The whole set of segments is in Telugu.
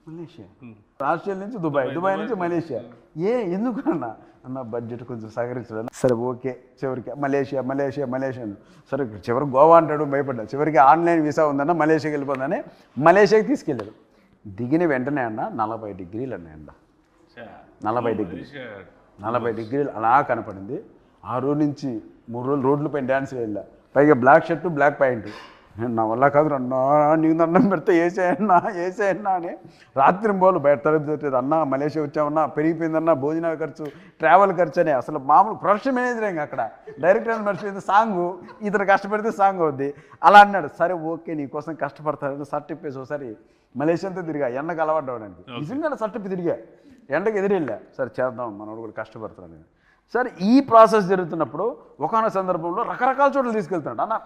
మలేషియా, ఆస్ట్రేలియా నుంచి దుబాయ్ నుంచి మలేషియా. ఎందుకు అన్న బడ్జెట్ కొంచెం సహకరించడం. సరే ఓకే, చివరికి మలేషియా సరే చివరికి గోవా అంటాడు, భయపడ్డా. చివరికి ఆన్లైన్ వీసా ఉందన్న మలేషియాకి వెళ్ళిపోతుందని మలేషియాకి తీసుకెళ్ళాడు. దిగిన వెంటనే అన్న 40 డిగ్రీలు అన్నాయండ. 40 డిగ్రీలు అలా కనపడింది. ఆ రోజు నుంచి 3 రోజులు రోడ్ల పైన డ్యాన్స్ వెళ్ళా. పైగా బ్లాక్ షర్టు బ్లాక్ ప్యాంటు. నా వల్ల కాదు అన్నా, నీకు దండం పెడితే వేసేయన్నా అని రాత్రి బోలు బయట తరగతి అన్న మలేషియా వచ్చామన్నా, పెరిగిపోయిందన్నా భోజనాల ఖర్చు, ట్రావెల్ ఖర్చు అని. అసలు మామూలు ప్రొడక్షన్ మేనేజర్ ఇంకా అక్కడ డైరెక్టర్ మర్చిపోయింది. సాంగు ఇతను కష్టపడితే సాంగ్ అవుద్ది అలా అన్నాడు. సరే ఓకే నీకోసం కష్టపడతాను షర్ట్ ఇప్పేసి ఒకసారి మలేషియా అంతా తిరిగా, ఎండకు అలవాటు అవడానికి. నిజంగా షర్ట్ ఇప్పి తిరిగా, ఎండకు ఎదిరెళ్ళా. సరే చేద్దాం మనోడు కూడా కష్టపడతాను. సరే ఈ ప్రాసెస్ జరుగుతున్నప్పుడు ఒకనొక సందర్భంలో రకరకాల చోట్ల తీసుకెళ్తున్నాడు. అన్న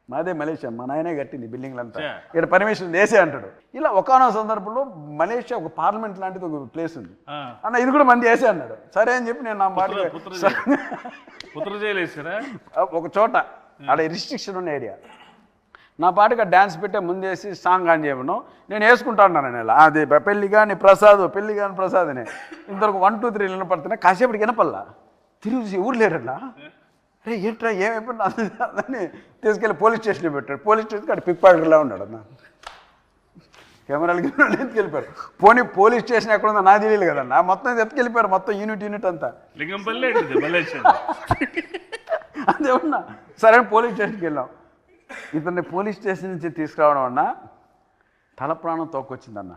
మాదే మలేషియా, మా నాయనే కట్టింది బిల్డింగ్లంతా, ఇక్కడ పర్మిషన్ వేసే అంటాడు. ఇలా ఒకనొక సందర్భంలో మలేషియా ఒక పార్లమెంట్ లాంటిది ఒక ప్లేస్ ఉంది అన్న, ఇది కూడా మంది వేసే అన్నాడు. సరే అని చెప్పి నేను నా మాట ఒక చోట ఆడ రిస్ట్రిక్షన్ ఉన్న ఏరియా, నా పాటుగా డ్యాన్స్ పెట్టే ముందేసి సాంగ్ ఆన్ చేయమను, నేను వేసుకుంటా ఉన్నాను. నేను అది పెళ్ళి కానీ ప్రసాద్ అని ఇంతవరకు 1 2 3 వినపడుతున్నా. కాసేపటికి వినపల్లా, తిరిగి ఊరు లేరట్లా. అరే ఏంట్రా ఏమైపోయినా అని తీసుకెళ్ళి పోలీస్ స్టేషన్లో పెట్టాడు. పోలీస్ స్టేషన్కి అక్కడ పిక్ పాకెట్లా ఉన్నాడు అన్న. కెమెరాలు ఎత్తుకెళ్ళిపోయారు. పోలీస్ స్టేషన్ ఎక్కడ ఉందో నాకు తెలియదు కదన్నా, మొత్తం ఎత్తుకెళ్ళిపోయారు. మొత్తం యూనిట్ అంతా అదే ఉన్నా. సరే పోలీస్ స్టేషన్కి వెళ్ళాం. ఇతన్ని పోలీస్ స్టేషన్ నుంచి తీసుకురావడం అన్నా తల ప్రాణం తోకొచ్చిందన్న.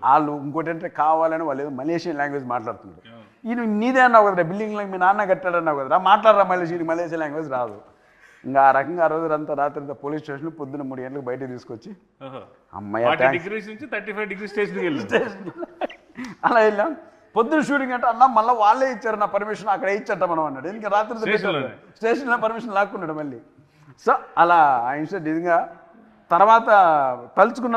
వాళ్ళు ఇంకోటి అంటే కావాలని వాళ్ళు ఏదో మలేషియన్ లాంగ్వేజ్ మాట్లాడుతున్నారు. ఈయన నీదే అన్నావు కదరా, బిల్డింగ్లో మీ నాన్న కట్టాడన్నావు కదరా, మాట్లాడరా మలేషియన్ లాంగ్వేజ్ రాదు. ఇంకా ఆ రకంగా ఆ రోజు అంతా రాత్రి అంతా పోలీస్ స్టేషన్లో పొద్దున్న 3 గంటలకు బయటకు తీసుకొచ్చి అమ్మాయి అలా వెళ్ళాం. పొద్దున్న షూటింగ్ అంటే అన్న మళ్ళీ వాళ్ళే ఇచ్చారు నా పర్మిషన్, అక్కడ ఇచ్చట మనం అన్నాడు. ఇంకా రాత్రి స్టేషన్లో పర్మిషన్ లాక్కున్నాడు మళ్ళీ. సో అలా ఆ ఇన్సిడెంట్ ఇదిగా తర్వాత తలుచుకున్న